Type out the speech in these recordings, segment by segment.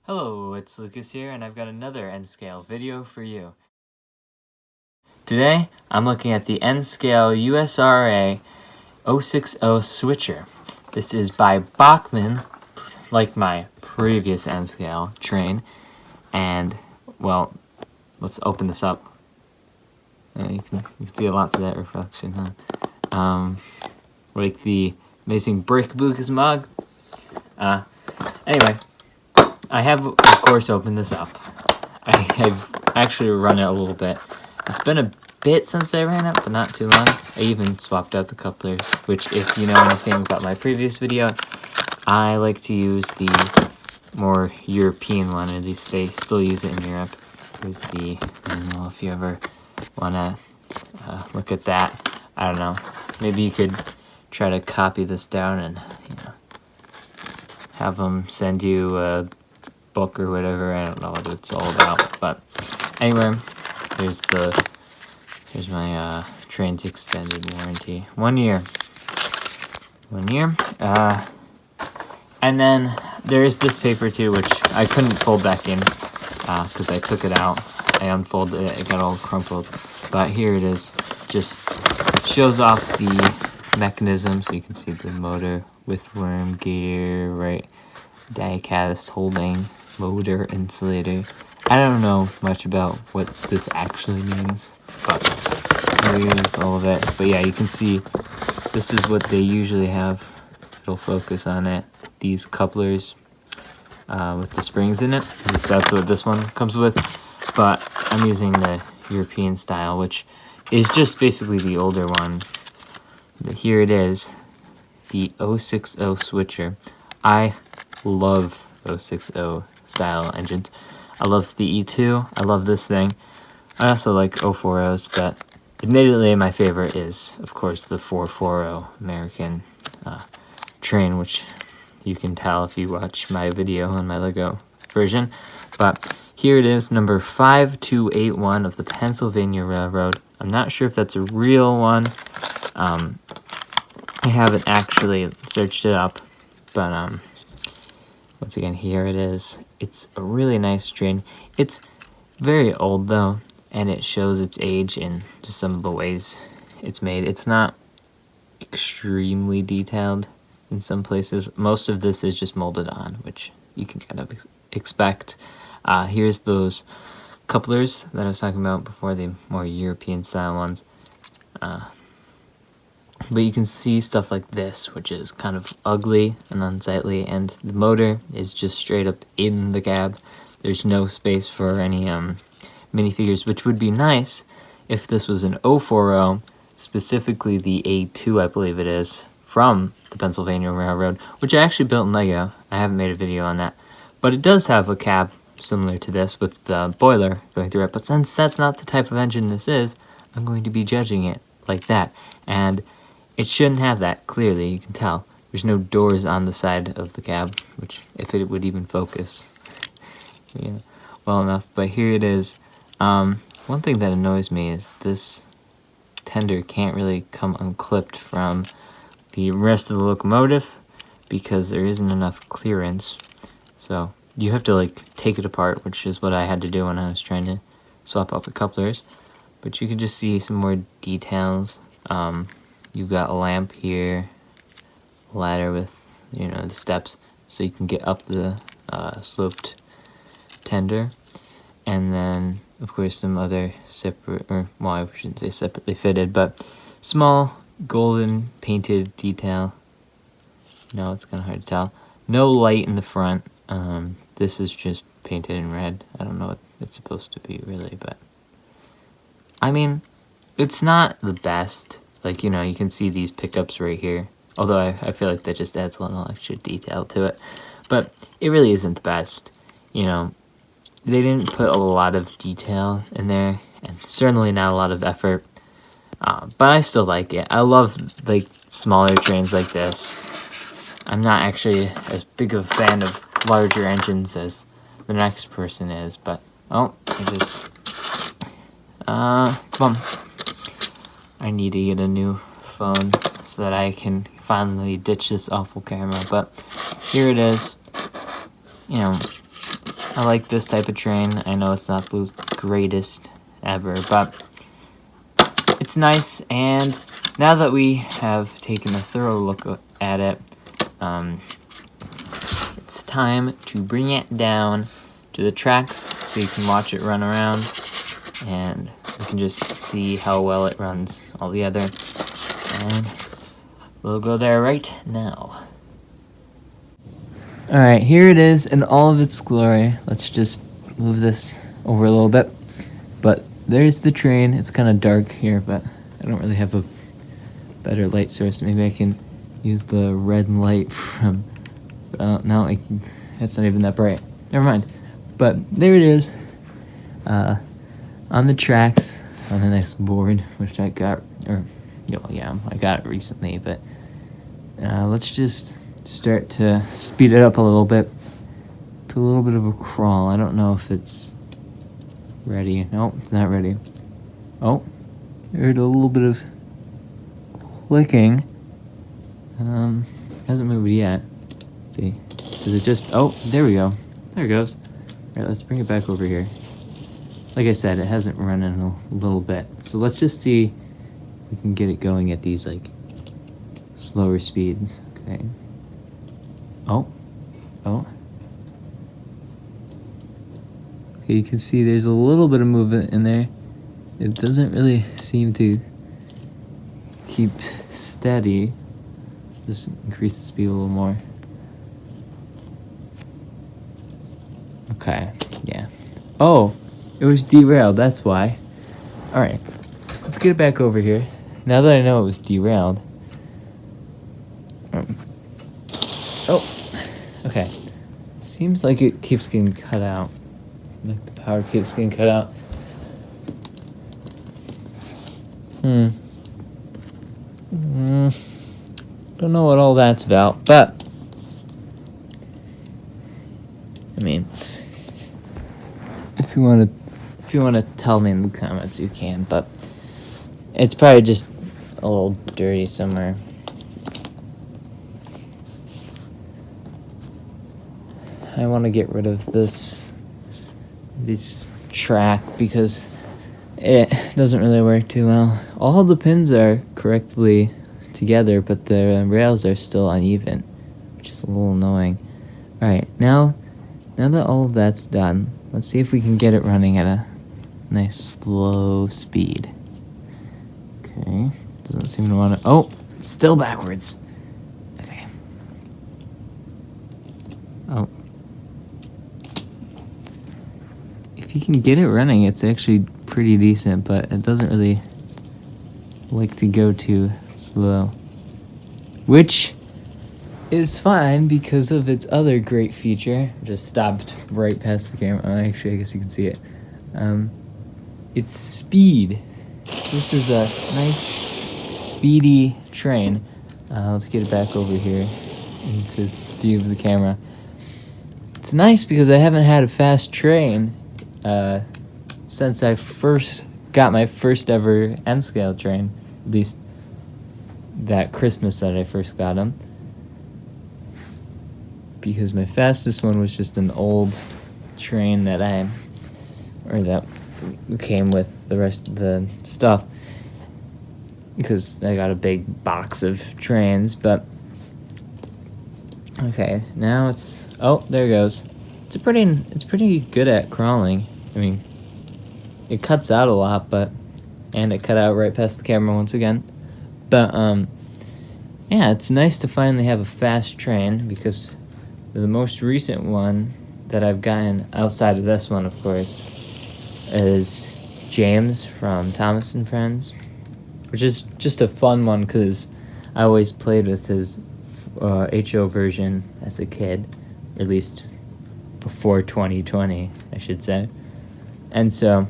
Hello, it's Lucas here, and I've got another N-scale video for you. Today, I'm looking at the N-scale USRA 060 switcher. This is by Bachmann, like my previous N-scale train, and, well, let's open this up. You can see a lot through that reflection, huh? Like the amazing Brick Bukas mug. Anyway, I have, of course, opened this up. I've actually run it a little bit. It's been a bit since I ran it, but not too long. I even swapped out the couplers, which, if you know anything about my previous video, I like to use the more European one. At least they still use it in Europe. Here's the manual if you ever want to look at that. I don't know. Maybe you could try to copy this down and, have them send you a book or whatever. I don't know what it's all about, but anyway, here's my train's extended warranty. 1 year. And then there is this paper too, which I couldn't fold back in because I took it out. I unfolded it, it got all crumpled, but here it is. Just shows off the mechanism, so you can see the motor with worm gear, right? Die-cast holding, motor insulator. I don't know much about what this actually means, but here's all of it. But yeah, you can see this is what they usually have. It'll focus on it. These couplers with the springs in it. At least that's what this one comes with. But I'm using the European style, which is just basically the older one. But here it is, the 060 switcher. I love 060 style engines. I love the E2. I love this thing. I also like 040s, but admittedly my favorite is, of course, the 440 American train, which you can tell if you watch my video on my Lego version. But here it is, number 5281 of the Pennsylvania Railroad. I'm not sure if that's a real one. I haven't actually searched it up, but once again, here it is. It's a really nice train. It's very old though, and it shows its age in just some of the ways it's made. It's not extremely detailed in some places. Most of this is just molded on, which you can kind of expect. Here's those couplers that I was talking about before, the more European style ones. But you can see stuff like this, which is kind of ugly and unsightly, and the motor is just straight up in the cab. There's no space for any minifigures, which would be nice if this was an 040, specifically the A2, I believe it is, from the Pennsylvania Railroad, which I actually built in Lego. I haven't made a video on that. But it does have a cab similar to this with the boiler going through it. But since that's not the type of engine this is, I'm going to be judging it like that. And it shouldn't have that, clearly, you can tell. There's no doors on the side of the cab, which, if it would even focus, well enough. But here it is. One thing that annoys me is this tender can't really come unclipped from the rest of the locomotive because there isn't enough clearance. So you have to, like, take it apart, which is what I had to do when I was trying to swap out the couplers. But you can just see some more details. You've got a lamp here, a ladder with, the steps, so you can get up the sloped tender. And then, of course, some other separate, I shouldn't say separately fitted, but small golden painted detail. No, it's kind of hard to tell. No light in the front. This is just painted in red. I don't know what it's supposed to be, really, but I mean, it's not the best. Like, you can see these pickups right here. Although I feel like that just adds a little extra detail to it. But it really isn't the best. They didn't put a lot of detail in there. And certainly not a lot of effort. But I still like it. I love, like, smaller trains like this. I'm not actually as big of a fan of larger engines as the next person is. But, come on. I need to get a new phone so that I can finally ditch this awful camera, but here it is. I like this type of train. I know it's not the greatest ever, but it's nice. And now that we have taken a thorough look at it, it's time to bring it down to the tracks so you can watch it run around, and you can just see how well it runs all together. And we'll go there right now. Alright, here it is in all of its glory. Let's just move this over a little bit. But there's the train. It's kind of dark here, but I don't really have a better light source. Maybe I can use the red light from... no, it's not even that bright. Never mind. But there it is. On the tracks, on a nice board, which I got... I got it recently, but let's just start to speed it up a little bit to a little bit of a crawl. I don't know if it's ready. Nope, it's not ready. Oh, I heard a little bit of clicking. Hasn't moved yet. Let's see. Does it just... Oh, there we go. There it goes. Alright, let's bring it back over here. Like I said, it hasn't run in a little bit. So let's just see if we can get it going at these, like, slower speeds. Okay. Oh. Okay, you can see there's a little bit of movement in there. It doesn't really seem to keep steady. Just increase the speed a little more. Okay, yeah. Oh, it was derailed, that's why. Alright, let's get it back over here. Now that I know it was derailed. Okay. Seems like it keeps getting cut out. Like the power keeps getting cut out. Don't know what all that's about, but I mean, if you want to tell me in the comments, you can, but it's probably just a little dirty somewhere. I want to get rid of this track because it doesn't really work too well. All the pins are correctly together, but the rails are still uneven, which is a little annoying. Alright, now that all of that's done, let's see if we can get it running at a nice slow speed. Okay, doesn't seem to want to... Oh, it's still backwards. Okay. Oh. If you can get it running, it's actually pretty decent, but it doesn't really like to go too slow. Which is fine because of its other great feature. Just stopped right past the camera. Oh, actually, I guess you can see it. It's speed. This is a nice, speedy train. Let's get it back over here into view of the camera. It's nice because I haven't had a fast train since I first got my first ever N-scale train, at least that Christmas that I first got them. Because my fastest one was just an old train that came with the rest of the stuff. Because I got a big box of trains, but... Okay, now it's... Oh, there it goes. It's pretty good at crawling. I mean, it cuts out a lot, and it cut out right past the camera once again. But, yeah, it's nice to finally have a fast train, because the most recent one that I've gotten, outside of this one, of course, is James from Thomas and Friends, which is just a fun one, because I always played with his HO version as a kid, or at least before 2020, I should say. And so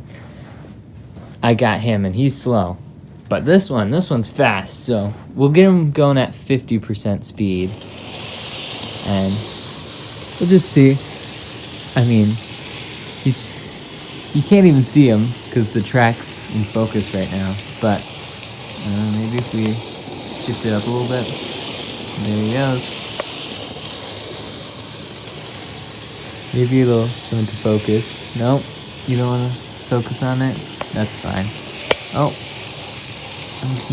I got him, and he's slow. But this one's fast, so we'll get him going at 50% speed. And we'll just see. I mean, you can't even see him because the track's in focus right now. But maybe if we shift it up a little bit. There he goes. Maybe it'll come into focus. Nope, you don't want to focus on it? That's fine. Oh,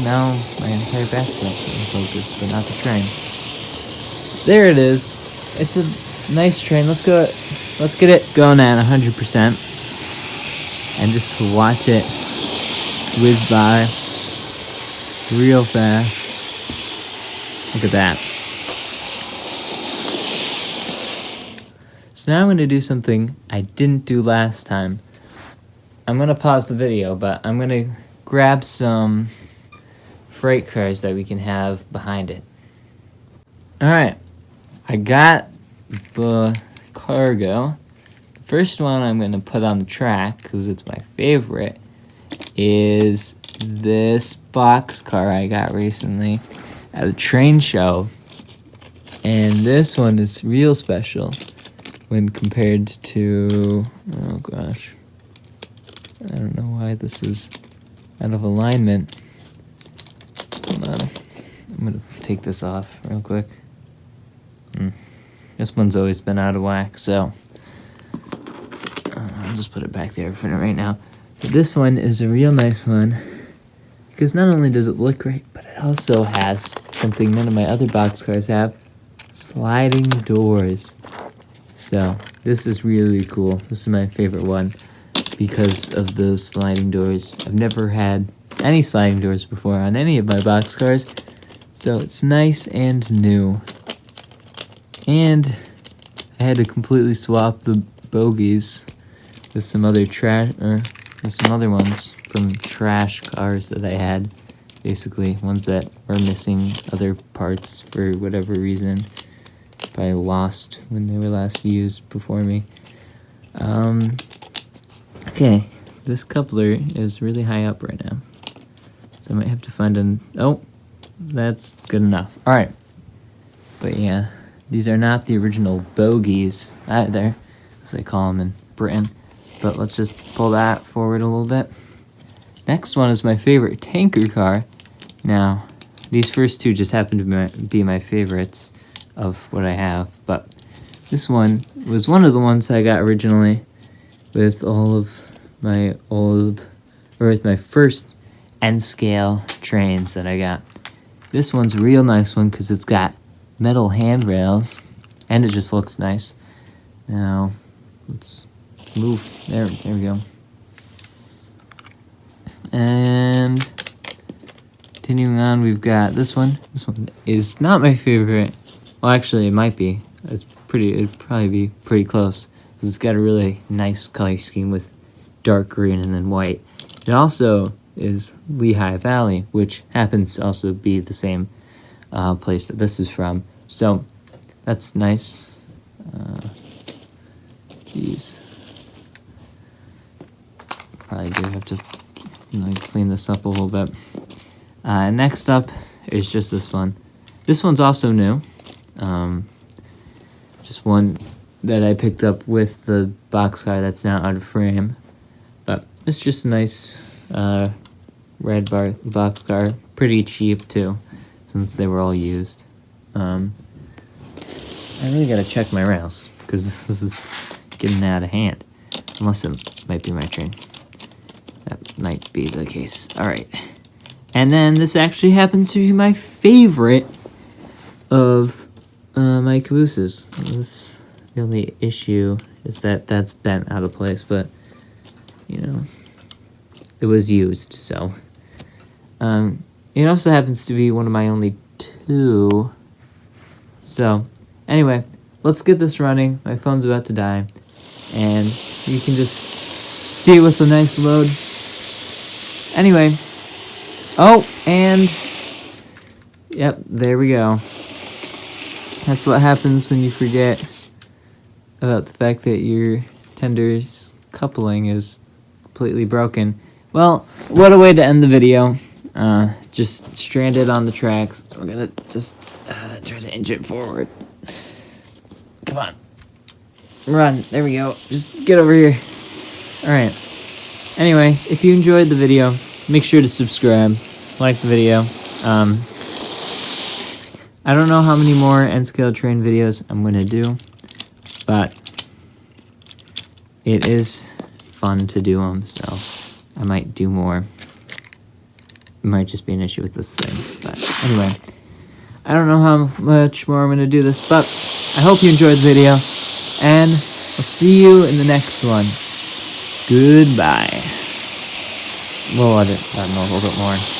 now my entire backpack's in focus, but not the train. There it is. It's a nice train. Let's get it going at 100%. And just watch it whiz by real fast. Look at that. So now I'm going to do something I didn't do last time. I'm going to pause the video, but I'm going to grab some freight cars that we can have behind it. Alright, I got the cargo. The first one I'm going to put on the track, because it's my favorite, is this boxcar I got recently at a train show. And this one is real special when compared to, oh gosh, I don't know why this is out of alignment. Hold on, I'm gonna take this off real quick. This one's always been out of whack, so I'll just put it back there for right now. But this one is a real nice one, because not only does it look great, but it also has something none of my other boxcars have: sliding doors. So this is really cool. This is my favorite one because of those sliding doors. I've never had any sliding doors before on any of my boxcars, so it's nice and new. And I had to completely swap the bogies with some other ones from trash cars that I had. Basically, ones that were missing other parts for whatever reason. Probably lost when they were last used before me. Okay, this coupler is really high up right now, so I might have to find an... Oh, that's good enough. Alright, but yeah, these are not the original bogies either, as they call them in Britain. But let's just pull that forward a little bit. Next one is my favorite tanker car. Now, these first two just happen to be my favorites of what I have, but this one was one of the ones I got originally with all of my with my first N-scale trains that I got. This one's a real nice one because it's got metal handrails and it just looks nice. Now, let's move. There we go. And continuing on, we've got this one. This one is not my favorite. Well, actually, it might be. It'd probably be pretty close because it's got a really nice color scheme with dark green and then white. It also is Lehigh Valley, which happens to also be the same place that this is from. So that's nice. Geez. Probably do have to clean this up a little bit. Next up is just this one. This one's also new. Just one that I picked up with the boxcar that's now out of frame. But it's just a nice red boxcar. Pretty cheap too, since they were all used. I really gotta check my rails, because this is getting out of hand. Unless it might be my train. That might be the case. Alright. And then this actually happens to be my favorite of my cabooses. The only issue is that that's bent out of place, but, you know, it was used, so. It also happens to be one of my only two. So, anyway, let's get this running. My phone's about to die. And you can just see it with a nice load. Anyway. Oh, and... Yep, there we go. That's what happens when you forget about the fact that your tender's coupling is completely broken. Well, what a way to end the video. Just stranded on the tracks. I'm gonna just try to inch it forward. Come on. Run. There we go. Just get over here. Alright. Anyway, if you enjoyed the video, make sure to subscribe. Like the video. I don't know how many more N-scale train videos I'm gonna do, but it is fun to do them, so I might do more. It might just be an issue with this thing, but anyway, I don't know how much more I'm going to do this, but I hope you enjoyed the video, and I'll see you in the next one. Goodbye. We'll let it, I don't know, a little bit more.